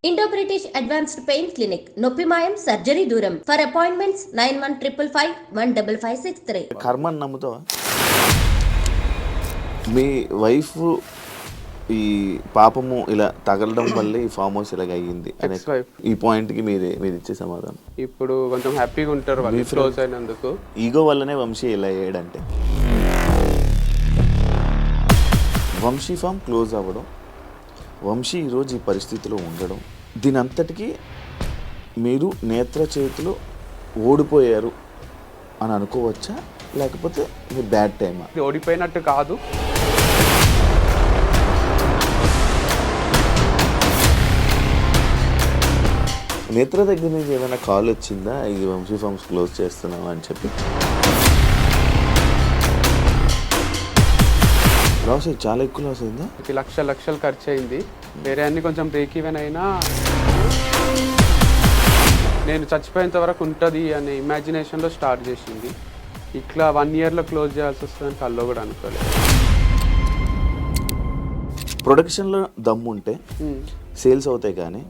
Indo British advanced pain clinic నొప్పి మాయం surgery దూరం ఫర్ అపాయింట్మెంట్స్ 9155515563. కర్మని నమ్ముతావా? మీ వైఫ్ ఈ పాపము ఇలా తగలడం వల్లే ఈ ఫామ్ హౌస్ ఇలాగ అయ్యింది అనే ఈ పాయింట్కి మీరు ఇచ్చే సమాధానం? ఇప్పుడు కొంచెం హ్యాపీగా ఉంటారు వాళ్ళు క్లోజ్ అయినందుకు. ఈగో వల్లనే వంశీ ఇలా అయ్యాడంటే, వంశీ ఫామ్ క్లోజ్ అవ్వడం, వంశీ ఈరోజు ఈ పరిస్థితిలో ఉండడం, దీని అంతటికీ మీరు నేత్ర చేతిలో ఓడిపోయారు అని అనుకోవచ్చా, లేకపోతే మీ బ్యాడ్ టైమా? ఇది ఓడిపోయినట్టు కాదు. నేత్ర దగ్గర నుంచి ఏమైనా కాల్ వచ్చిందా ఇది వంశీ ఫార్మ్స్ క్లోజ్ చేస్తున్నావు అని చెప్పి? లాస్ అయ్యి చాలా ఎక్కువ లాస్ అయిందా? లక్షలు ఖర్చు అయింది. వేరే అన్ని కొంచెం బ్రేక్ ఈవెన్ అయినా నేను చచ్చిపోయేంత వరకు ఉంటుంది అనే ఇమాజినేషన్లో స్టార్ట్ చేసింది. ఇట్లా 1 yearలో క్లోజ్ చేయాల్సి వస్తుందని కల్లో కూడా అనుకోలేదు. ప్రొడక్షన్లో దమ్ము ఉంటే సేల్స్ అవుతాయి, కానీ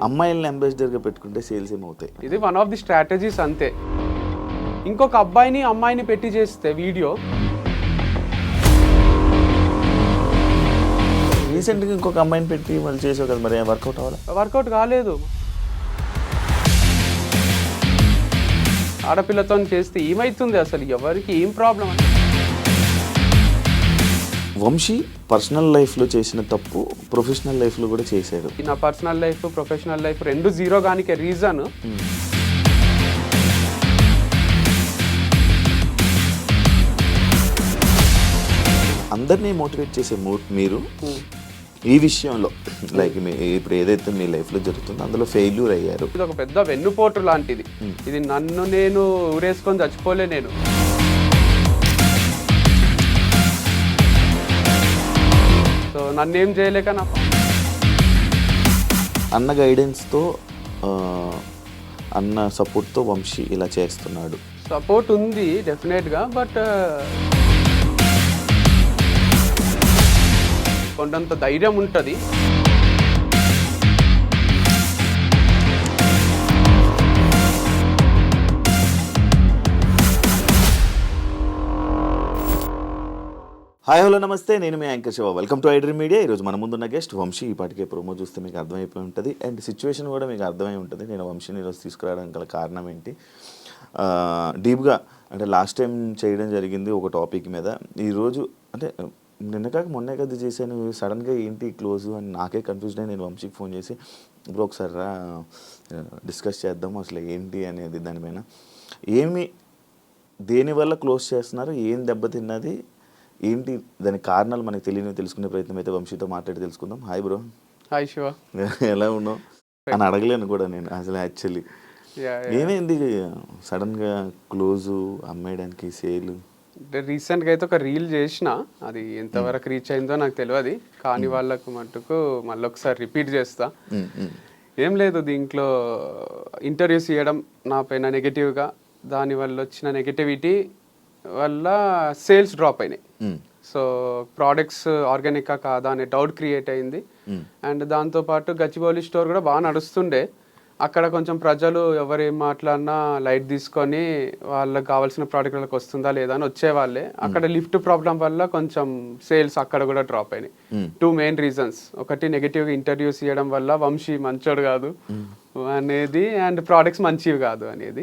అమ్మాయిల్ని అంబాసిడర్గా పెట్టుకుంటే సేల్స్ ఏమవుతాయి? ఇది వన్ ఆఫ్ ది స్ట్రాటజీస్ అంతే. ఇంకొక అమ్మాయిని పెట్టి చేస్తే వీడియో రీసెంట్గా ఇంకొక అమ్మాయిని పెట్టి వాళ్ళు చేసావు కదా, మరి వర్కౌట్ అవ్వాలి? వర్కౌట్ కాలేదు. ఆడపిల్లతో చేస్తే ఏమవుతుంది, అసలు ఎవరికి ఏం ప్రాబ్లం? వంశీ పర్సనల్ లైఫ్లో చేసిన తప్పు ప్రొఫెషనల్ లైఫ్లో కూడా చేశాడు. నా పర్సనల్ లైఫ్ ప్రొఫెషనల్ లైఫ్ రెండు జీరో గానికి రీజన్ అందరినీ మోటివేట్ చేసే మీరు ఈ విషయంలో లైక్ ఇప్పుడు ఏదైతే మీ లైఫ్లో జరుగుతుందో అందులో ఫెయిల్యూర్ అయ్యారు. ఇది ఒక పెద్ద వెన్నుపోటు లాంటిది. ఇది నన్ను నేను ఊరేసుకొని చచ్చిపోలే. నేను సో నన్ను ఏం చేయలేక నా అన్న గైడెన్స్తో అన్న సపోర్ట్తో వంశీ ఇలా చేస్తున్నాడు. సపోర్ట్ ఉంది డెఫినెట్గా, బట్ కొండంత ధైర్యం ఉంటుంది. హాయ్ హలో నమస్తే, నేను మీ anchor Shiva. Welcome to iDream media. ఈరోజు మన ముందున్న గెస్ట్ వంశీ. ఈ పాటికే ప్రోమో చూస్తే మీకు అర్థమైపోయి ఉంటుంది, అండ్ సిచ్యువేషన్ కూడా మీకు అర్థమై ఉంటుంది. నేను వంశీని ఈరోజు తీసుకురావడానికి గల కారణం ఏంటి, డీప్గా అంటే లాస్ట్ టైం చేయడం జరిగింది ఒక టాపిక్ మీద. ఈరోజు అంటే నిన్న కాక మొన్నే కదా చేశాను, సడన్గా ఏంటి క్లోజు అని నాకే కన్ఫ్యూజన్ అయ్యి నేను వంశీకి ఫోన్ చేసి ఇప్పుడు ఒకసారి రా డిస్కస్ చేద్దాము అసలు ఏంటి అనేది, దానిపైన ఏమి దేనివల్ల క్లోజ్ చేస్తున్నారు, ఏం దెబ్బతిన్నది ఏంటి, దాని కారణాలు మనకు తెలియని తెలుసుకునే ప్రయత్నం అయితే వంశీతో మాట్లాడి తెలుసుకుందాం. Hi bro. హాయ్ శివ. ఎలా ఉన్నావు అని అడగలేను కూడా నేను అసలు. యాక్చువల్లీ ఏమైంది సడన్గా క్లోజు అమ్మేయడానికి సేలు? రీసెంట్గా అయితే ఒక రీల్ చేసిన, అది ఎంతవరకు రీచ్ అయిందో నాకు తెలియదు, కానీ వాళ్ళకు మట్టుకు మళ్ళీ ఒకసారి రిపీట్ చేస్తా. ఏం లేదు, దీంట్లో ఇంటర్వ్యూస్ ఇవ్వడం నా పైన నెగటివ్గా, దానివల్ల వచ్చిన నెగటివిటీ వల్ల సేల్స్ డ్రాప్ అయినాయి. సో ప్రోడక్ట్స్ ఆర్గానికా కాదా అనే డౌట్ క్రియేట్ అయింది. అండ్ దాంతోపాటు గచ్చిబౌలి స్టోర్ కూడా బాగా నడుస్తుండే. అక్కడ కొంచెం ప్రజలు ఎవరు ఏం మాట్లాడినా లైట్ తీసుకొని వాళ్ళకి కావాల్సిన ప్రోడక్ట్ వాళ్ళకి వస్తుందా లేదా అని వచ్చేవాళ్ళే. అక్కడ లిఫ్ట్ ప్రాబ్లం వల్ల కొంచెం సేల్స్ అక్కడ కూడా డ్రాప్ అయినాయి. 2 మెయిన్ రీజన్స్. ఒకటి నెగటివ్గా ఇంటర్వ్యూస్ ఇవ్వడం వల్ల వంశీ మంచోడు కాదు అనేది, అండ్ ప్రోడక్ట్స్ మంచివి కాదు అనేది.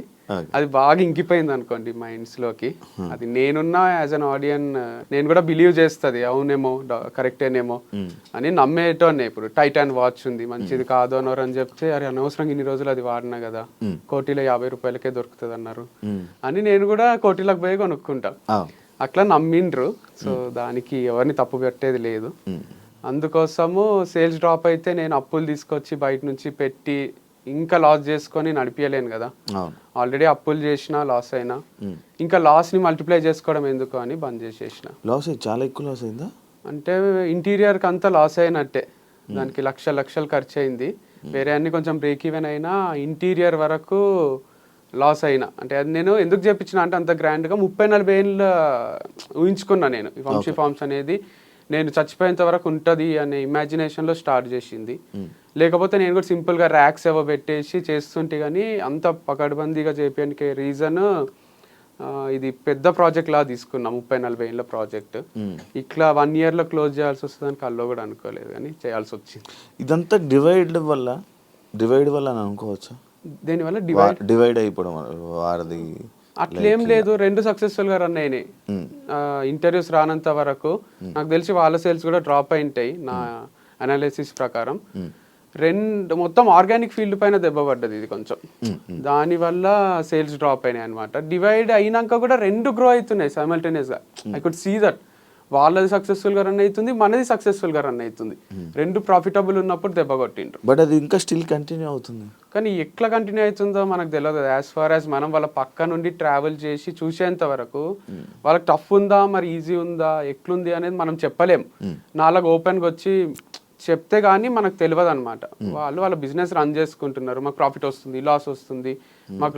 అది బాగా ఇంకిపోయింది అనుకోండి మైండ్స్లోకి. అది నేనున్నా యాజ్ అన్ ఆడియన్ నేను కూడా బిలీవ్ చేస్తుంది, అవునేమో కరెక్టేనేమో అని నమ్మేటోనే. ఇప్పుడు టైటాన్ వాచ్ ఉంది, మంచిది కాదు అన్నారు అని చెప్తే, అరే అనవసరంగా ఇన్ని రోజులు అది వాడినా కదా, కోటిలో 50 రూపాయలకే దొరుకుతుంది అన్నారు అని నేను కూడా కోటిలకు పోయి కొనుక్కుంటా. అట్లా నమ్మిండ్రు. సో దానికి ఎవరిని తప్పు పెట్టేది లేదు. అందుకోసము సేల్స్ డ్రాప్ అయితే నేను అప్పులు తీసుకొచ్చి బయట నుంచి పెట్టి ఇంకా లాస్ చేసుకొని నడిపించలేను కదా. ఆల్రెడీ అప్పులు చేసినా లాస్ అయినా ఇంకా లాస్ని మల్టిప్లై చేసుకోవడం ఎందుకు అని బంద్ చేసేసిన. లాస్ చాలా ఎక్కువ లాస్ అయిందా? అంటే ఇంటీరియర్కి అంతా లాస్ అయినట్టే. దానికి లక్షలు ఖర్చు అయింది. వేరే అన్ని కొంచెం బ్రేక్ ఈవెన్ అయినా ఇంటీరియర్ వరకు లాస్ అయినా. అంటే అది నేను ఎందుకు చెప్పించిన అంటే అంత గ్రాండ్గా 30-40 ఏళ్ళు ఊహించుకున్నా నేను. ఈ వంశీ ఫార్మ్స్ అనేది నేను చచ్చిపోయేంత వరకు ఉంటుంది అనే ఇమాజినేషన్లో స్టార్ట్ చేసింది. లేకపోతే నేను కూడా సింపుల్గా ర్యాక్స్ ఏవో పెట్టేసి చేస్తుంటే కానీ అంత పకడ్బందీగా చేయడానికి రీజన్ ఇది పెద్ద ప్రాజెక్ట్ లా తీసుకున్నా, 30-40 ఏళ్ళ ప్రాజెక్ట్. ఇట్లా 1 yearలో క్లోజ్ చేయాల్సి వస్తుందని కల్లో కూడా అనుకోలేదు, కానీ చేయాల్సి వచ్చింది. ఇదంతా డివైడ్ వల్ల అని అనుకోవచ్చా? దీనివల్ల డివైడ్ అయిపోవడం వారిది అట్లేం లేదు, 2 సక్సెస్ఫుల్ గా రన్ అయినాయి. ఇంటర్వ్యూస్ రానంత వరకు నాకు తెలిసి వాళ్ళ సేల్స్ కూడా డ్రాప్ అయింటాయి నా అనాలిసిస్ ప్రకారం. మొత్తం ఆర్గానిక్ ఫీల్డ్ పైన దెబ్బ పడ్డది ఇది కొంచెం, దానివల్ల సేల్స్ డ్రాప్ అయినాయి అనమాట. డివైడ్ అయినాక కూడా 2 గ్రో అవుతున్నాయి సైమల్టేనియస్ గా. ఐ కుడ్ సీ దట్ వాళ్ళది సక్సెస్ఫుల్ గా రన్ అవుతుంది, మనది సక్సెస్ఫుల్ గా రన్ అవుతుంది. 2 ప్రాఫిటబుల్ ఉన్నప్పుడు దెబ్బ కొట్టిండ్రు. బట్ అది ఇంకా స్టిల్ కంటిన్యూ అవుతుంది. కానీ ఎట్లా కంటిన్యూ అవుతుందో మనకు తెలియదు. యాజ్ ఫార్ యాజ్ మనం వాళ్ళ పక్క నుండి ట్రావెల్ చేసి చూసేంత వరకు వాళ్ళకి టఫ్ ఉందా మరి ఈజీ ఉందా ఎట్లుంది అనేది మనం చెప్పలేం. నాలుగు ఓపెన్గా వచ్చి చెప్తే కానీ మనకు తెలియదు అనమాట. వాళ్ళ బిజినెస్ రన్ చేసుకుంటున్నారు, మాకు ప్రాఫిట్ వస్తుంది, లాస్ వస్తుంది, మాకు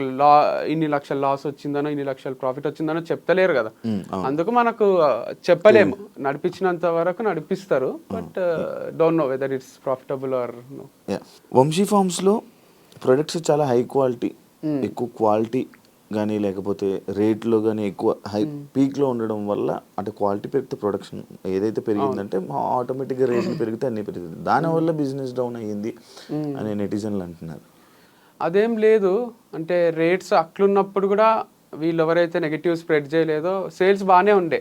ఇన్ని లక్షల లాస్ వచ్చిందనో ఇన్ని లక్షల ప్రాఫిట్ వచ్చిందనో చెప్తలేరు కదా. అందుకు మనకు చెప్పలేము. నడిపించినంత వరకు నడిపిస్తారు, but don't know whether it's profitable or no. Vamshi ఫార్మ్స్లో ప్రొడక్ట్స్ చాలా హై క్వాలిటీ, ఎక్కువ క్వాలిటీ కానీ లేకపోతే రేట్లో కానీ ఎక్కువ పీక్లో ఉండడం వల్ల అంటే క్వాలిటీ పెరిగితే ప్రొడక్షన్ ఏదైతే పెరిగిందంటే ఆటోమేటిక్గా రేట్లు పెరిగితే అన్నీ పెరుగుతుంది. దానివల్ల బిజినెస్ డౌన్ అయ్యింది అని నెటిజన్లు అంటున్నారు. అదేం లేదు, అంటే రేట్స్ అట్లున్నప్పుడు కూడా వీళ్ళు ఎవరైతే నెగటివ్ స్ప్రెడ్ చేయలేదో సేల్స్ బాగానే ఉండే.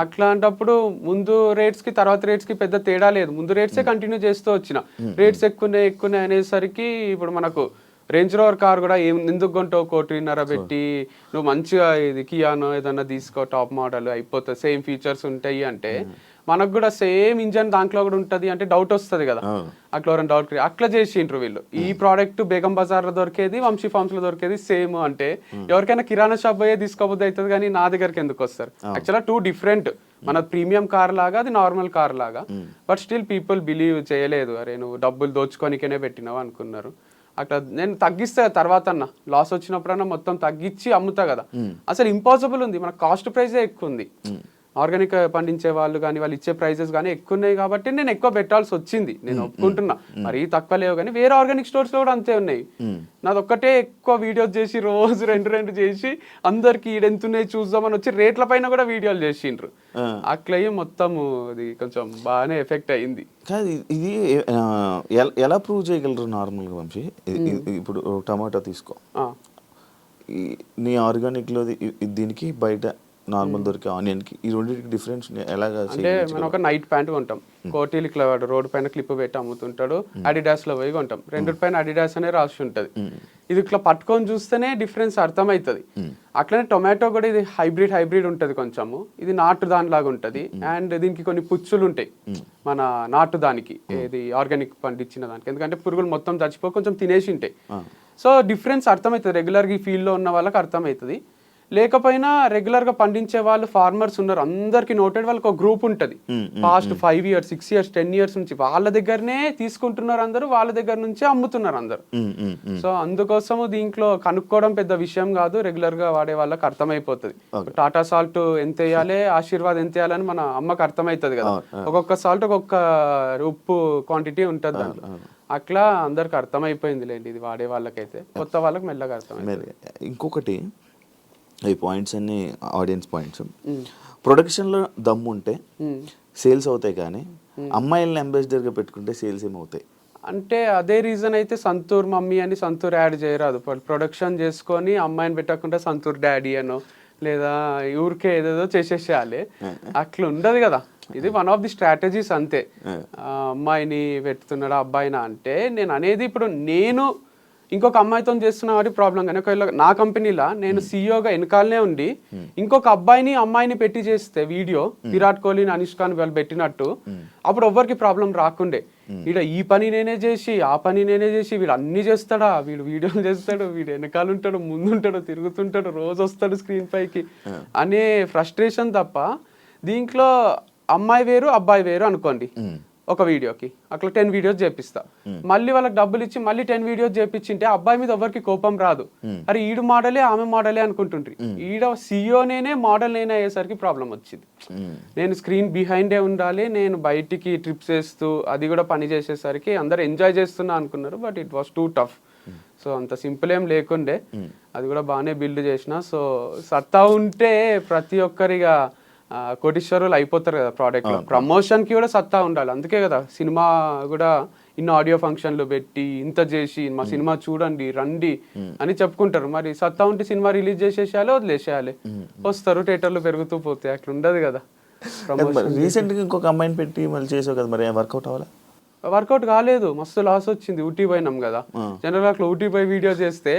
అట్లాంటప్పుడు ముందు రేట్స్ కి తర్వాత రేట్స్ కి పెద్ద తేడా లేదు, ముందు రేట్సే కంటిన్యూ చేస్తూ వచ్చిన. రేట్స్ ఎక్కువ అనేసరికి ఇప్పుడు మనకు రేంజ్ రోవర్ కార్ కూడా ఎందుకు కొంటావు 1.5 పెట్టి, నువ్వు మంచిగా ఇది కియానో ఏదన్నా తీసుకో టాప్ మోడల్ అయిపోతుంది, సేమ్ ఫీచర్స్ ఉంటాయి అంటే మనకు కూడా సేమ్ ఇంజన్ దాంట్లో కూడా ఉంటుంది అంటే డౌట్ వస్తుంది కదా. అట్లా ఎవరైనా డౌట్ అట్లా చేసిండ్రు వీళ్ళు. ఈ ప్రోడక్ట్ బేగం బజార్ లో దొరికేది వంశీ ఫార్మ్స్ లో దొరికేది సేమ్ అంటే ఎవరికైనా కిరాణా షాప్ పోయే తీసుకోబోద్ది అవుతుంది, కానీ నా దగ్గరికి ఎందుకు వస్తారు? యాక్చువల్గా 2 డిఫరెంట్, మన ప్రీమియం కార్ లాగా అది నార్మల్ కార్ లాగా. బట్ స్టిల్ పీపుల్ బిలీవ్ చేయలేదు, అరే నువ్వు డబ్బులు దోచుకోనికనే పెట్టినావు అనుకున్నారు. అట్లా నేను తగ్గిస్తా తర్వాత అన్న లాస్ వచ్చినప్పుడన్నా మొత్తం తగ్గించి అమ్ముతా కదా. అసలు ఇంపాసిబుల్ ఉంది, మన కాస్ట్ ప్రైజే ఎక్కువ ఉంది. ఆర్గానిక్ పండించే వాళ్ళు కానీ వాళ్ళు ఇచ్చే ప్రైజెస్ కానీ ఎక్కువ ఉన్నాయి కాబట్టి నేను ఎక్కువ పెట్టాల్సి వచ్చింది, నేను ఒప్పుకుంటున్నా. మరీ తక్కువ లేవు, కానీ వేరే ఆర్గానిక్ స్టోర్స్ లో కూడా అంతే ఉన్నాయి. నాది ఒక్కటే ఎక్కువ వీడియోస్ చేసి రోజు 2 చేసి అందరికి ఈడెంతున్నాయి చూద్దామని వచ్చి రేట్ల పైన కూడా వీడియోలు చేసిండ్రు. అట్లా మొత్తం ఇది కొంచెం బాగానే ఎఫెక్ట్ అయ్యింది. కాదు ఇది ఎలా ప్రూవ్ చేయగలరు నార్మల్గా వంశీ? ఇప్పుడు టమాటో తీసుకో, నీ ఆర్గానిక్లో దీనికి బయట నార్మల్ దొరికే ఆనియన్ కి ఈ రెండింటికి డిఫరెన్స్ ఎలాగా? అంటే మనం ఒక నైట్ ప్యాంట్ కొంటాం, కోటీలు ఇట్లా రోడ్ పైన క్లిప్ పెట్టి అమ్ముతుంటాడు, అడిడాస్ లో పోయి కొంటాం, 2 పైన అడిడాస్ అనే రాసి ఉంటది. ఇది ఇట్లా పట్టుకొని చూస్తేనే డిఫరెన్స్ అర్థమవుతుంది. అట్లనే టొమాటో కూడా ఇది హైబ్రిడ్ ఉంటది కొంచెము, ఇది నాటు దానిలాగా ఉంటది. అండ్ దీనికి కొన్ని పుచ్చులు ఉంటాయి మన నాటు దానికి, ఇది ఆర్గానిక్ పండించిన దానికి, ఎందుకంటే పురుగులు మొత్తం చచ్చిపో కొంచెం తినేసి ఉంటాయి. సో డిఫరెన్స్ అర్థమవుతుంది, రెగ్యులర్గా ఈ ఫీల్డ్ లో ఉన్న వాళ్ళకి అర్థమవుతుంది. లేకపోయినా రెగ్యులర్ గా పండించే వాళ్ళు ఫార్మర్స్ ఉన్నారు, అందరికి నోటెడ్ వాళ్ళకి ఒక గ్రూప్ ఉంటుంది. పాస్ట్ 5 years 6 years 10 years నుంచి వాళ్ళ దగ్గరనే తీసుకుంటున్నారు అందరూ, వాళ్ళ దగ్గర నుంచే అమ్ముతున్నారు అందరు. సో అందుకోసము దీంట్లో కనుక్కోవడం పెద్ద విషయం కాదు, రెగ్యులర్ గా వాడే వాళ్ళకి అర్థమైపోతుంది. టాటా సాల్ట్ ఎంత వేయాలి, ఆశీర్వాద్ ఎంత వేయాలని మన అమ్మకి అర్థమవుతుంది కదా. ఒక్కొక్క సాల్ట్ ఒక్కొక్క ఉప్పు క్వాంటిటీ ఉంటుంది దాంట్లో. అట్లా అందరికి అర్థమైపోయింది లేండి, ఇది వాడే వాళ్ళకైతే. కొత్త వాళ్ళకి మెల్లగా అర్థమైంది. ఇంకొకటి ఈ పాయింట్స్ అన్ని ఆడియన్స్ పాయింట్స్, ప్రొడక్షన్లో దమ్ము ఉంటే సేల్స్ అవుతాయి, కానీ అమ్మాయిల్ని అంబాసిడర్గా పెట్టుకుంటే సేల్స్ ఏమవుతాయి అంటే అదే రీజన్ అయితే సంతూర్ మమ్మీ అని సంతూర్ యాడ్ చేయరాదు. ప్రొడక్షన్ చేసుకొని అమ్మాయిని పెట్టకుండా సంతూర్ డాడీ అనో లేదా ఊరికే ఏదేదో చేసేసేయాలి, అట్లా ఉండదు కదా. ఇది వన్ ఆఫ్ ది స్ట్రాటజీస్ అంతే. అమ్మాయిని పెడుతున్నాడా అబ్బాయినా అంటే నేను అనేది, ఇప్పుడు నేను ఇంకొక అమ్మాయితో చేస్తున్నా కాబట్టి ప్రాబ్లం. కానీ ఒకవేళ నా కంపెనీలో నేను సీఈఓగా వెనకాలనే ఉండి ఇంకొక అబ్బాయిని అమ్మాయిని పెట్టి చేస్తే వీడియో, విరాట్ కోహ్లీని అనుష్కాని వాళ్ళు పెట్టినట్టు, అప్పుడు ఎవ్వరికి ప్రాబ్లం రాకుండే. వీడు ఈ పని నేనే చేసి ఆ పని నేనే చేసి వీడు అన్ని చేస్తాడా, వీడు వీడియోలు చేస్తాడు, వీడు వెనకాల ఉంటాడు ముందుంటాడు తిరుగుతుంటాడు రోజు వస్తాడు స్క్రీన్ పైకి అనే ఫ్రస్ట్రేషన్ తప్ప దీంట్లో అమ్మాయి వేరు అబ్బాయి వేరు అనుకోండి. ఒక వీడియోకి అట్లా 10 వీడియోస్ చేపిస్తా. మళ్ళీ వాళ్ళకి డబ్బులు ఇచ్చి మళ్ళీ 10 వీడియోస్ చేపించింటే అబ్బాయి మీద ఎవరికి కోపం రాదు. అరే ఈడు మోడలే ఆమె మోడలే అనుకుంటుండ్రి. ఈడ CEO నేనే మోడల్ నేనే అయ్యేసరికి ప్రాబ్లం వచ్చింది. నేను స్క్రీన్ బిహైండే ఉండాలి, నేను బయటికి ట్రిప్స్ వేస్తూ అది కూడా పని చేసేసరికి అందరు ఎంజాయ్ చేస్తున్నా అనుకున్నారు. But it was two tough. So అంత సింపుల్ ఏం లేకుండే, అది కూడా బాగానే బిల్డ్ చేసిన. సో సత్తా ఉంటే ప్రతి ఒక్కరిగా కోటీశ్వరులు అయిపోతారు కదా ప్రోడక్ట్ లో. ప్రమోషన్ కి కూడా సత్తా ఉండాలి. అందుకే కదా సినిమా కూడా ఇన్ని ఆడియో ఫంక్షన్లు పెట్టి ఇంత చేసి మా సినిమా చూడండి రండి అని చెప్పుకుంటారు. మరి సత్తా ఉంటే సినిమా రిలీజ్ చేసేసేయాలి, వదిలేసేయాలి, వస్తారు థియేటర్లు పెరుగుతూ పోతాయి. అట్లా ఉండదు కదా. రీసెంట్ గా ఇంకొక అమ్మాయిని పెట్టి మళ్ళీ చేసావు కదా, మరి వర్కౌట్ అవ్వాలా? వర్కౌట్ కాలేదు, మస్తు లాస్ వచ్చింది. ఊటీ పోయినాం కదా, జనరల్ అట్లా ఊటీ పోయి వీడియో చేస్తే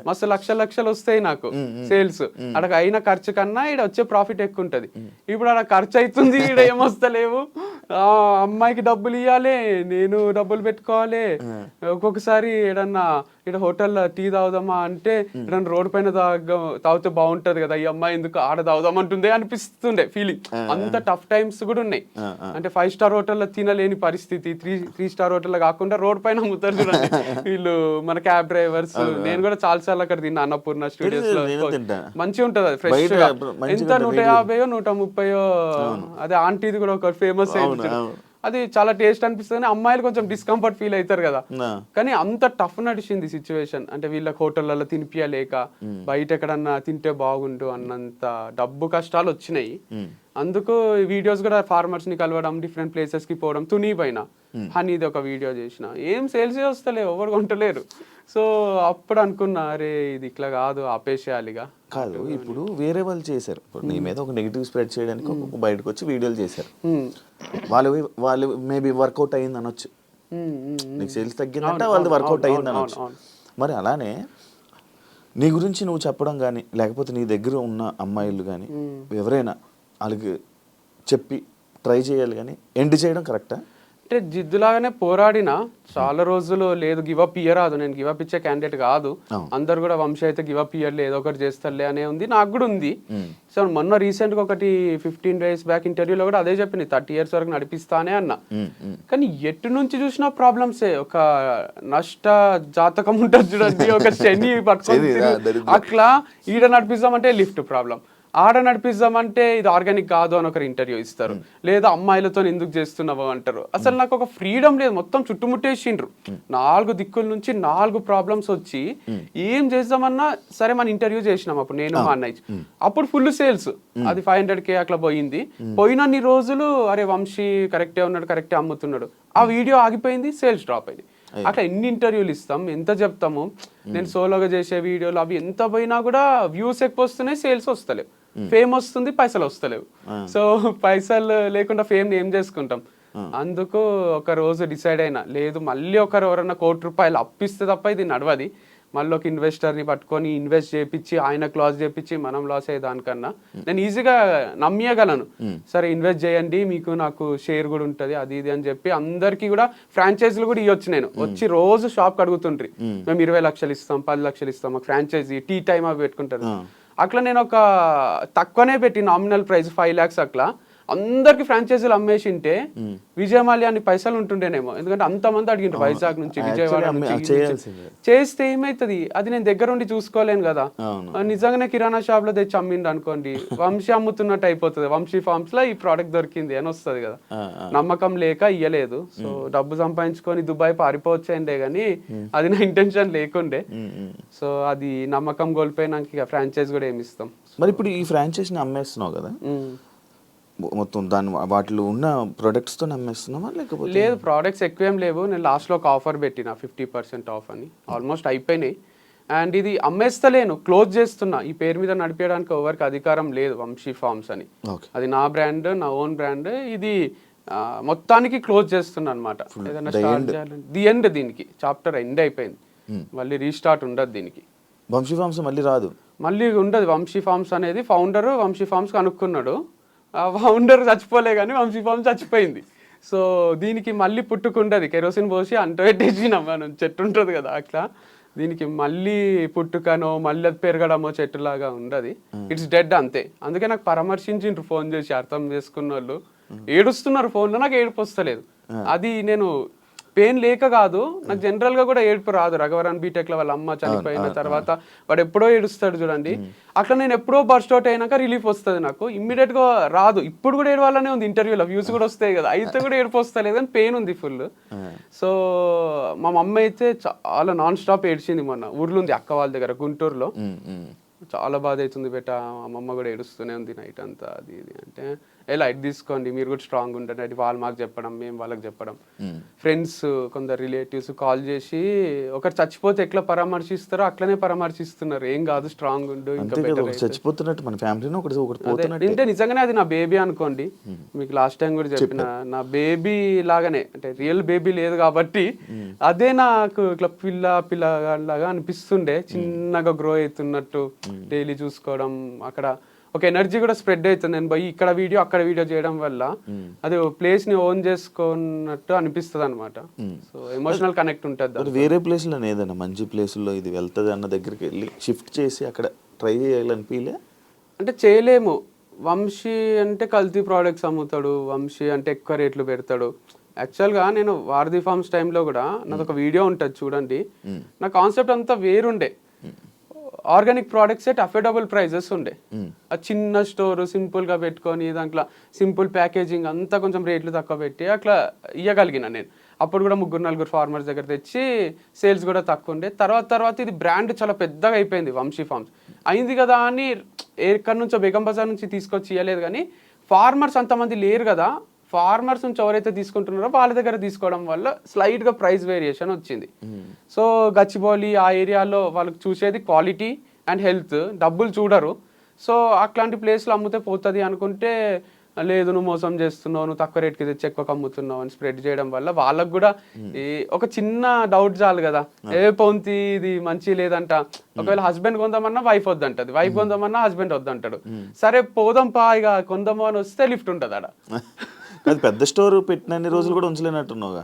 మస్తు లక్షలు వస్తాయి నాకు సేల్స్. అక్కడ అయిన ఖర్చు కన్నా ఇక్కడ వచ్చే ప్రాఫిట్ ఎక్కువ ఉంటది. ఇప్పుడు అక్కడ ఖర్చు అవుతుంది, ఇక్కడ ఏమొస్తలేవు. అమ్మాయికి డబ్బులు ఇవ్వాలి, నేను డబ్బులు పెట్టుకోవాలి. ఒక్కొక్కసారి ఏడన్నా ఇక్కడ హోటల్లో టీ తాగుదామా అంటే ఏదన్నా రోడ్ పైన తాగితే బాగుంటది కదా, ఈ అమ్మాయి ఎందుకు ఆడ తాగుదామంటుందే అనిపిస్తుండే ఫీలింగ్. అంత టఫ్ టైమ్స్ కూడా ఉన్నాయి. అంటే 5 స్టార్ హోటల్లో తినలేని పరిస్థితి, 3 స్టార్ హోటల్లో కాకుండా రోడ్ పైన అమ్ముతారు చూడండి వీళ్ళు, మన క్యాబ్ డ్రైవర్స్. నేను కూడా చాలాసార్లు అక్కడ తిన్నా అన్నపూర్ణ స్టూడియోస్ లో. మంచిగా ఉంటది అది ఫ్రెష్ గా. ఎంత 150 130. అదే ఆంటీది కూడా ఒక ఫేమస్ అయింది, అది చాలా టేస్ట్ అనిపిస్తుంది. అమ్మాయిలు కొంచెం డిస్కంఫర్ట్ ఫీల్ అవుతారు కదా. కానీ అంత టఫ్ నడిచింది సిచ్యువేషన్. అంటే వీళ్ళకి హోటళ్లలో తినిపియలేక, బయట ఎక్కడన్నా తింటే బాగుండు అన్నంత డబ్బు కష్టాలు వచ్చినాయి. అందుకు వీడియోస్ కూడా ఫార్మర్స్ ని కలవడం, డిఫరెంట్ ప్లేసెస్ కి పోవడం. తుని పైన హనీది ఒక వీడియో చేసిన, ఏం సేల్స్ వస్తలేవు, ఎవరు కొంటలేరు. సో అప్పుడు అనుకున్నా, అరే ఇది ఇట్లా కాదు, ఆపేసేయాలిగా. కాదు, ఇప్పుడు వేరే వాళ్ళు చేశారు, నీ మీద ఒక నెగిటివ్ స్ప్రెడ్ చేయడానికి ఒక బయటకు వచ్చి వీడియోలు చేశారు. వాళ్ళు మేబీ వర్కౌట్ అయ్యింది అనొచ్చు, నీకు సేల్స్ తగ్గిందంటే వాళ్ళది వర్కౌట్ అయ్యింది అనొచ్చు. మరి అలానే నీ గురించి నువ్వు చెప్పడం కానీ, లేకపోతే నీ దగ్గర ఉన్న అమ్మాయిలు కానీ ఎవరైనా వాళ్ళకి చెప్పి ట్రై చేయాలి, కానీ ఎండ్ చేయడం కరెక్టా? అంటే జిద్దులాగానే పోరాడిన చాలా రోజులు లేదు, గివప్ ఇయ్యరాదు, నేను గివప్ ఇచ్చే క్యాండిడేట్ కాదు. అందరు కూడా వంశీ అయితే గివప్ ఇయ్యర్లే, ఏదో ఒకటి చేస్తారులే అనే ఉంది, నాకు కూడా ఉంది. సో మొన్న రీసెంట్ గా ఒకటి 15 days బ్యాక్ ఇంటర్వ్యూలో కూడా అదే చెప్పింది, 30 years వరకు నడిపిస్తానే అన్న. కానీ ఎటు నుంచి చూసినా ప్రాబ్లమ్సే. ఒక నష్ట జాతకం ఉంటుంది చూడండి, ఒక శని పట్టుకొని అట్లా. ఈడ నడిపిస్తామంటే లిఫ్ట్ ప్రాబ్లం, ఆడ నడిపిస్తామంటే ఇది ఆర్గానిక్ కాదు అని ఒకరు ఇంటర్వ్యూ ఇస్తారు, లేదా అమ్మాయిలతో ఎందుకు చేస్తున్నావు అంటారు. అసలు నాకు ఒక ఫ్రీడమ్ లేదు, మొత్తం చుట్టుముట్టేసిండ్రు. 4 దిక్కుల నుంచి 4 ప్రాబ్లమ్స్ వచ్చి ఏం చేద్దామన్నా సరే. మన ఇంటర్వ్యూ చేసినాం అప్పుడు నేను మా అన్నయ్య, అప్పుడు ఫుల్ సేల్స్, అది 500K అట్లా పోయింది. పోయినన్ని రోజులు అరే వంశీ కరెక్టే ఉన్నాడు, కరెక్టే అమ్ముతున్నాడు, ఆ వీడియో ఆగిపోయింది, సేల్స్ డ్రాప్ అయింది. అట్లా ఎన్ని ఇంటర్వ్యూలు ఇస్తాం, ఎంత చెప్తాము. నేను సోలోగా చేసే వీడియోలు అవి ఎంత పోయినా కూడా వ్యూస్ ఎక్కువ వస్తున్నాయి, సేల్స్ వస్తలేవు. ఫేమ్ వస్తుంది, పైసలు వస్తలేవు. సో పైసలు లేకుండా ఫేమ్ ఏం చేసుకుంటాం. అందుకు ఒక రోజు డిసైడ్ అయినా, లేదు మళ్ళీ ఒకరు ఎవరన్నా ₹1,00,00,000 అప్పిస్తే తప్ప ఇది నడవది. మళ్ళీ ఒక ఇన్వెస్టర్ని పట్టుకొని ఇన్వెస్ట్ చేయించి ఆయనకు లాస్ చేయించి మనం లాస్ అయ్యే దానికన్నా నేను ఈజీగా నమ్మేయగలను. సరే ఇన్వెస్ట్ చేయండి, మీకు నాకు షేర్ కూడా ఉంటుంది, అది ఇది అని చెప్పి అందరికీ కూడా ఫ్రాంచైజీలు కూడా ఇవ్వచ్చు. నేను వచ్చి రోజు షాప్కి అడుగుతుండ్రి, మేము 20 లక్షలు ఇస్తాం, 10 లక్షలు ఇస్తాం, మాకు ఫ్రాంచైజీ టీ టైమ్ అవి పెట్టుకుంటారు. అట్లా నేను ఒక తక్కువనే పెట్టి నామినల్ ప్రైస్ 5 lakhs అట్లా అందరికి ఫ్రాంచైజీలు అమ్మేసింటే విజయమాల్యా అన్ని పైసలు ఉంటుండేనేమో. ఎందుకంటే అంతమంది అడిగిండ్రు వైజాగ్ నుంచి, విజయవాడ నుంచి. చేస్తే ఏమైతుంది, అది నేను దగ్గర ఉండి చూసుకోలేను కదా. నిజంగానే కిరాణా షాప్ లో తెచ్చి అమ్మిండు అనుకోండి, వంశీ అమ్ముతున్నట్టు అయిపోతుంది. వంశీ ఫార్మ్స్ లో ఈ ప్రోడక్ట్ దొరికింది అని వస్తుంది కదా. నమ్మకం లేక ఇయ్యలేదు. సో డబ్బు సంపాదించుకొని దుబాయ్ పారిపోవచ్చండే గానీ అది నా ఇంటెన్షన్ లేకుండే. సో అది నమ్మకం కోల్పోయినాక ఫ్రాంచైజ్ కూడా ఏమి ఇస్తాం. మరి ఇప్పుడు ఈ ఫ్రాంచైజీని అమ్మేస్తున్నావు కదా, మొత్తం దాని వాటిలో ఉన్న ప్రొడక్ట్స్తో అమ్మేస్తున్నావా లేకపోతే? లేదు, ప్రోడక్ట్స్ ఎక్కువ ఏం లేవు. నేను లాస్ట్లో ఒక ఆఫర్ పెట్టిన 50% ఆఫ్ అని, ఆల్మోస్ట్ అయిపోయినాయి. అండ్ ఇది అమ్మేస్తలేను, క్లోజ్ చేస్తున్నా. ఈ పేరు మీద నడిపేయడానికి ఎవరికి అధికారం లేదు, వంశీ ఫార్మ్స్ అని. అది నా బ్రాండ్, నా ఓన్ బ్రాండ్. ఇది మొత్తానికి క్లోజ్ చేస్తున్నా అనమాట. ఏదైనా స్టార్ట్ చేయాలంటే ది ఎండ్, దీనికి చాప్టర్ ఎండ్ అయిపోయింది, మళ్ళీ రీస్టార్ట్ ఉండదు దీనికి. వంశీ ఫార్మ్స్ మళ్ళీ రాదు, మళ్ళీ ఉండదు. వంశీ ఫార్మ్స్ అనేది ఫౌండర్ వంశీ ఫార్మ్స్ కనుక్కున్నాడు, ఫౌండర్ చచ్చిపోలే కానీ వంశీ ఫార్మ్స్ చచ్చిపోయింది. సో దీనికి మళ్ళీ పుట్టుకుంటుంది, కెరోసిన్ పోసి అంటపెట్టేసినాం మనం, చెట్టు ఉంటుంది కదా అట్లా. దీనికి మళ్ళీ పుట్టుకనో మళ్ళీ అది పెరగడమో చెట్టులాగా ఉండదు, ఇట్స్ డెడ్ అంతే. అందుకే నాకు పరామర్శించిండ్రు ఫోన్ చేసి, అర్థం చేసుకున్న వాళ్ళు ఏడుస్తున్నారు ఫోన్లో, నాకు ఏడుపు వస్తలేదు. అది నేను పెయిన్ లేక కాదు, నాకు జనరల్ గా కూడా ఏడుపు రాదు. రఘవరన్ బీటెక్ లో వాళ్ళ అమ్మ చనిపోయిన తర్వాత వాడు ఎప్పుడో ఏడుస్తాడు చూడండి, అట్లా నేను ఎప్పుడో బర్స్ట్ అవుట్ అయినాక రిలీఫ్ వస్తుంది. నాకు ఇమ్మీడియట్ గా రాదు. ఇప్పుడు కూడా ఏడవాలనే ఉంది, ఇంటర్వ్యూలో వ్యూస్ కూడా వస్తాయి కదా, అయితే కూడా ఏడుపు వస్తలేదు అని పెయిన్ ఉంది ఫుల్. సో మా మమ్మీ అయితే చాలా నాన్ స్టాప్ ఏడ్చింది. మొన్న ఊర్లో ఉంది అక్క వాళ్ళ దగ్గర గుంటూరులో, చాలా బాధ అవుతుంది బెట, అమ్మమ్మ కూడా ఏడుస్తూనే ఉంది నైట్ అంతా. అది ఇది అంటే లైట్ తీసుకోండి, మీరు కూడా స్ట్రాంగ్ ఉంటుంది. అది వాళ్ళు మాకు చెప్పడం, మేము వాళ్ళకి చెప్పడం. ఫ్రెండ్స్ కొందరు రిలేటివ్స్ కాల్ చేసి ఒకరు చచ్చిపోతే ఎట్లా పరామర్శిస్తారో అట్లనే పరామర్శిస్తున్నారు, ఏం కాదు స్ట్రాంగ్ ఉండు ఇంకా చచ్చిపోతున్నట్టు మన ఫ్యామిలీలో అంటే నిజంగానే అది నా బేబీ అనుకోండి. మీకు లాస్ట్ టైం కూడా చెప్పిన, నా బేబీ లాగానే, అంటే రియల్ బేబీ లేదు కాబట్టి అదే నాకు ఇట్లా పిల్లలాగా అనిపిస్తుండే, చిన్నగా గ్రో అవుతున్నట్టు డైలీ చూసుకోవడం. అక్కడ ఒక ఎనర్జీ కూడా స్ప్రెడ్ అవుతుంది. నేను పోయి ఇక్కడ వీడియో అక్కడ వీడియో చేయడం వల్ల అది ప్లేస్ ని ఓన్ చేసుకున్నట్టు అనిపిస్తుంది అనమాట. సో ఎమోషనల్ కనెక్ట్ ఉంటుంది. వేరే ప్లేస్ లో ఏదైనా మంచి ప్లేస్ లో ఇది వెళ్తుంది అన్న దగ్గరికి వెళ్ళి షిఫ్ట్ చేసి అక్కడ ట్రై చేయాలనిపించలే? అంటే చేయలేము. వంశీ అంటే కల్తీ ప్రోడక్ట్స్ అమ్ముతాడు, వంశీ అంటే ఎక్కువ రేట్లు పెడతాడు. యాక్చువల్గా నేను వారధి ఫార్మ్స్ టైంలో కూడా నాది ఒక వీడియో ఉంటుంది చూడండి, నా కాన్సెప్ట్ అంతా వేరుండే. Organic products at affordable prices ఉండే. ఆ చిన్న స్టోర్ సింపుల్ గా పెట్టుకొని దాంట్లో సింపుల్ ప్యాకేజింగ్ అంతా కొంచెం రేట్లు తక్కువ పెట్టి అట్లా ఇవ్వగలిగిన నేను. అప్పుడు కూడా 3-4 ఫార్మర్స్ దగ్గర తెచ్చి సేల్స్ కూడా తక్కువ ఉండే. తర్వాత ఇది బ్రాండ్ చాలా పెద్దగా అయిపోయింది వంశీ ఫార్మ్స్. అయింది కదా అని ఎక్కడి నుంచో బేగం బజార్ నుంచి తీసుకొచ్చి ఇవ్వలేదు, కానీ ఫార్మర్స్ అంతమంది లేరు కదా, ఫార్మర్స్ నుంచి ఎవరైతే తీసుకుంటున్నారో వాళ్ళ దగ్గర తీసుకోవడం వల్ల స్లైట్ గా ప్రైస్ వేరియేషన్ వచ్చింది. సో గచ్చిబౌలి ఆ ఏరియాలో వాళ్ళకి చూసేది క్వాలిటీ అండ్ హెల్త్, డబ్బులు చూడరు. సో అట్లాంటి ప్లేస్లో అమ్ముతే పోతుంది అనుకుంటే, లేదు నువ్వు మోసం చేస్తున్నావు, నువ్వు తక్కువ రేట్కి తెచ్చి ఎక్కువ అమ్ముతున్నావు అని స్ప్రెడ్ చేయడం వల్ల వాళ్ళకు కూడా ఒక చిన్న డౌట్ చాలు కదా, పొంతి ఇది మంచి లేదంట. ఒకవేళ హస్బెండ్ కొందామన్నా వైఫ్ వద్దంటది, వైఫ్ కొందామన్నా హస్బెండ్ వద్దంటాడు. సరే పోదాం పా ఇక కొందాము అని వస్తే లిఫ్ట్ ఉంటుంది ఆడ. అది పెద్ద స్టోర్ పెట్టినన్ని రోజులు కూడా ఉంచలేనట్టున్నావుగా.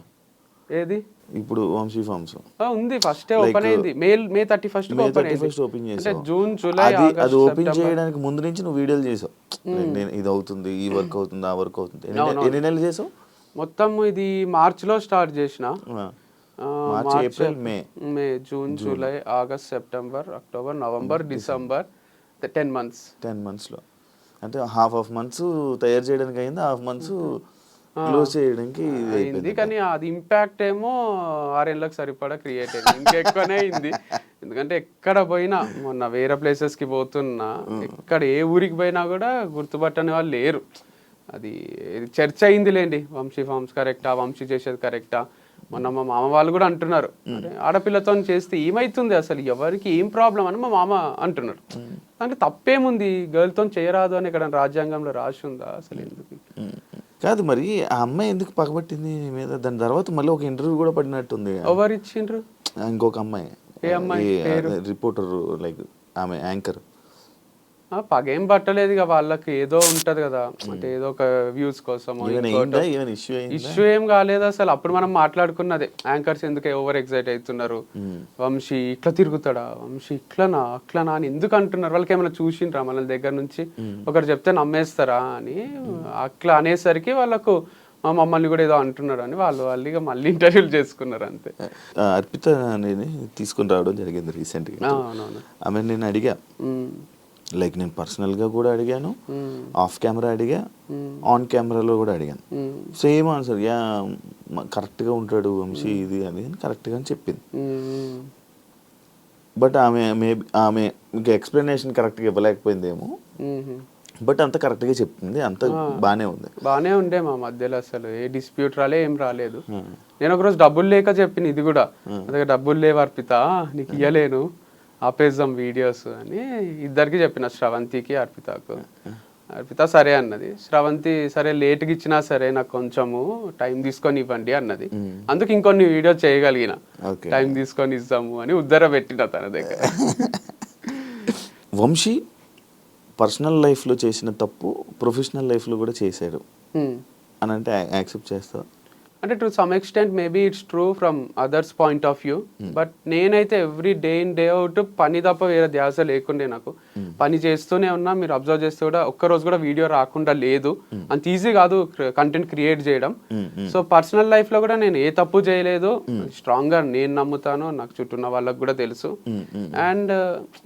ఏది ఇప్పుడు వంశీ ఫార్మ్స్ ఉంది, ఫస్ట్ ఓపెన్ అయింది మే 31 ఓపెన్ చేసావు. జూన్ జూలై అది ఓపెన్ చేయడానికి ముందు నుంచి నువ్వు వీడియోలు చేసావు, నేను ఇది అవుతుంది, ఈ వర్క్ అవుతుంది, ఆ వర్క్ అవుతుంది. ఎన్ని నెలలు చేసావు మొత్తం? ఇది మార్చ్ లో స్టార్ట్ చేసిన, March April May June July August September October November December 10 months లో. అంటే హాఫ్ మంత్స్ తయారు చేయడానికి అయింది, హాఫ్ మంత్స్ క్లోజ్ చేయడానికి అయింది. కానీ అది ఇంపాక్ట్ ఏమో 6 ఏళ్ళకి సరిపడా క్రియేట్ అయింది, ఇంకెక్కువనే అయింది. ఎందుకంటే ఎక్కడ పోయినా, మొన్న వేరే ప్లేసెస్ కి పోతున్నా, ఎక్కడ ఏ ఊరికి పోయినా కూడా గుర్తుపట్టని వాళ్ళు లేరు. అది చర్చ అయింది లేండి, వంశీ ఫార్మ్స్ కరెక్టా, వంశీ చేసేది కరెక్టా. మొన్న మా మామ వాళ్ళు కూడా అంటున్నారు, ఆడపిల్లతో చేస్తే ఏమైతుంది అసలు, ఎవరికి ఏం ప్రాబ్లం అని మా మామ అంటున్నారు. అంటే తప్పేముంది, గర్ల్తో చేయరాదు అని ఇక్కడ రాజ్యాంగంలో రాసి ఉందా అసలు? ఎందుకు కాదు మరి ఆ అమ్మాయి ఎందుకు పగబట్టింది మీద? దాని తర్వాత మళ్ళీ ఒక ఇంటర్వ్యూ కూడా పడినట్టుంది. ఎవరు ఇచ్చిండ్రు? ఇంకొక అమ్మాయి, ఏ అమ్మాయి? రిపోర్టర్, లైక్ ఆమె యాంకర్. పగేం పట్టలేదు ఇక, వాళ్ళకి ఏదో ఉంటది కదా, అంటే ఏదో ఒక వ్యూస్ కోసం. ఇష్యూ ఏం కాలేదు అసలు. అప్పుడు మనం మాట్లాడుకున్నదే, యాంకర్స్ ఎందుకు ఓవర్ ఎక్సైట్ అవుతున్నారు, వంశీ ఇట్లా తిరుగుతాడా, వంశీ ఇట్లనా అట్లనా అని ఎందుకు అంటున్నారు, వాళ్ళకి ఏమైనా చూసిండ్రా మన దగ్గర నుంచి, ఒకరు చెప్తే నమ్మేస్తారా అని. అట్లా అనేసరికి వాళ్ళకు మా మమ్మల్ని కూడా ఏదో అంటున్నారు అని వాళ్ళు ఇక మళ్ళీ ఇంటర్వ్యూలు చేసుకున్నారు అంతే. అర్పిత అనేది తీసుకుని రావడం జరిగింది రీసెంట్గా. ఆమె నేను అడిగా, లైక్ నేను పర్సనల్గా కూడా అడిగాను, ఆఫ్ కెమెరా అడిగా, ఆన్ కెమెరాలో కూడా అడిగాను. సేమ్ ఆన్సర్, యా కరెక్ట్గా ఉంటాడు వంశీ ఇది అది అని కరెక్ట్గా అని చెప్పింది. బట్ ఆమె ఇంకా ఎక్స్ప్లెనేషన్ కరెక్ట్గా ఇవ్వలేకపోయిందేమో, బట్ అంత కరెక్ట్గా చెప్పింది, అంత బాగానే ఉండే మా మధ్యలో. అసలు ఏ డిస్ప్యూట్ ఏం రాలేదు. నేను ఒకరోజు డబ్బులు లేక చెప్పిన, ఇది కూడా అదే డబ్బులు లేవు అర్పిత నీకు ఇయ్యలేను, ఆపేద్దాం వీడియోస్ అని ఇద్దరికి చెప్పిన, శ్రవంతికి అర్పితకు. అర్పిత సరే అన్నది, శ్రవంతి సరే లేట్గా ఇచ్చినా సరే నాకు కొంచెము టైం తీసుకొని ఇవ్వండి అన్నది. అందుకు ఇంకొన్ని వీడియో చేయగలిగిన, టైం తీసుకొని ఇస్తాము అని ఉద్దర పెట్టిన తన దగ్గర. వంశీ పర్సనల్ లైఫ్లో చేసిన తప్పు ప్రొఫెషనల్ లైఫ్లో కూడా చేశాడు అని అంటే యాక్సెప్ట్ చేస్తావు? అంటే to some extent maybe it's true from others point of view, but నేనైతే every day in day out పని తప్ప వేరే ధ్యాస లేకుండే నాకు. పని చేస్తూనే ఉన్నా, మీరు అబ్జర్వ్ చేస్తే కూడా ఒక్కరోజు కూడా వీడియో రాకుండా లేదు. అంత ఈజీ కాదు కంటెంట్ క్రియేట్ చేయడం. సో పర్సనల్ లైఫ్ లో కూడా నేను ఏ తప్పు చేయలేదు, స్ట్రాంగ్ గా నేను నమ్ముతాను, నాకు చుట్టూ ఉన్న వాళ్ళకి కూడా తెలుసు. అండ్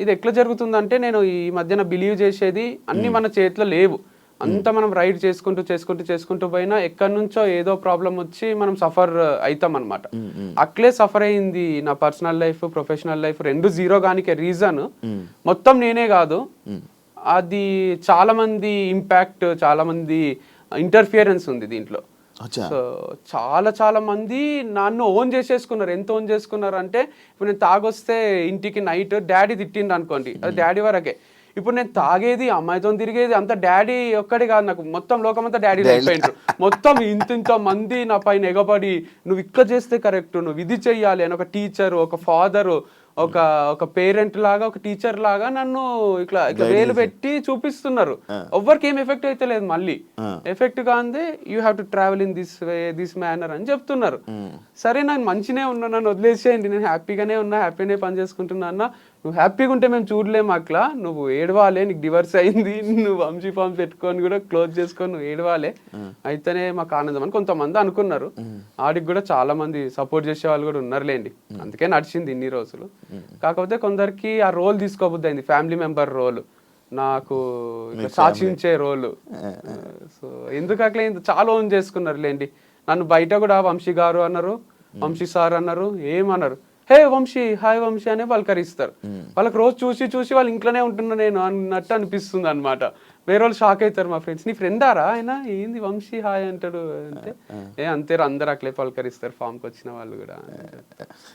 ఇది ఎట్లా జరుగుతుందంటే, నేను ఈ మధ్యన బిలీవ్ చేసేది అన్ని మన చేతిలో లేవు. అంతా మనం రైడ్ చేసుకుంటూ పోయినా ఎక్కడి నుంచో ఏదో ప్రాబ్లం వచ్చి మనం సఫర్ అవుతాం అనమాట. అట్లే సఫర్ అయింది నా పర్సనల్ లైఫ్, ప్రొఫెషనల్ లైఫ్ రెండు జీరో గానికే రీజన్ మొత్తం నేనే కాదు, అది చాలా మంది ఇంపాక్ట్, చాలా మంది ఇంటర్ఫియరెన్స్ ఉంది దీంట్లో. సో చాలా మంది నన్ను ఓన్ చేసేసుకున్నారు. ఎంత ఓన్ చేసుకున్నారు అంటే, ఇప్పుడు నేను తాగొస్తే ఇంటికి నైట్ డాడీ తిట్టిండు అనుకోండి, అది డాడీ వరకే. ఇప్పుడు నేను తాగేది, అమ్మాయితో తిరిగేది అంత డాడీ ఒక్కడే కాదు, నాకు మొత్తం లోకం అంతా డాడీ అయిపోయింటారు. మొత్తం ఇంత మంది నా పైన ఎగబడి, నువ్వు ఇక్కడ చేస్తే కరెక్ట్, నువ్వు ఇది చెయ్యాలి అని ఒక టీచరు, ఒక ఫాదరు, ఒక పేరెంట్ లాగా, ఒక టీచర్ లాగా నన్ను ఇట్లా వేలు పెట్టి చూపిస్తున్నారు. ఎవ్వరికి ఏం ఎఫెక్ట్ అయితే లేదు, మళ్ళీ ఎఫెక్ట్ కాందే you have to travel in this way, this manner అని చెప్తున్నారు. సరే నాకు మంచినే ఉన్నా, నన్ను వదిలేసేయండి, నేను హ్యాపీగానే ఉన్నా, హ్యాపీనే పని చేసుకుంటున్నా అన్న. నువ్వు హ్యాపీగా ఉంటే మేము చూడలేము అట్లా, నువ్వు ఏడవాలే, నీకు డివర్స్ అయింది, నువ్వు వంశీ ఫామ్ పెట్టుకొని కూడా క్లోజ్ చేసుకొని నువ్వు ఏడవాలే, అయితేనే మాకు ఆనందం అని కొంతమంది అనుకున్నారు. ఆడికి కూడా చాలా మంది సపోర్ట్ చేసే వాళ్ళు కూడా ఉన్నారులేండి, అందుకే నడిచింది ఇన్ని రోజులు. కాకపోతే కొందరికి ఆ రోల్ తీసుకోబుద్ది అయింది, ఫ్యామిలీ మెంబర్ రోల్, నాకు శాసించే రోలు. సో ఎందుకు అట్లా చాలా ఓన్ చేసుకున్నారు లేండి. నన్ను బయట కూడా వంశీ గారు అన్నారు, వంశీ సార్ అన్నారు, ఏమన్నారు, హే వంశీ, హాయ్ వంశీ అనే పలకరిస్తారు. వాళ్ళకి రోజు చూసి వాళ్ళ ఇంట్లోనే ఉంటున్నా నేను అన్నట్టు అనిపిస్తుంది అనమాట. వేరే వాళ్ళు షాక్ అవుతారు, మా ఫ్రెండ్స్, నీ ఫ్రెండారా ఆయన, ఏంది వంశీ హాయ్ అంటాడు అంటే, అంతేరా అందరు అట్లే పలకరిస్తారు ఫామ్కి వచ్చిన వాళ్ళు కూడా.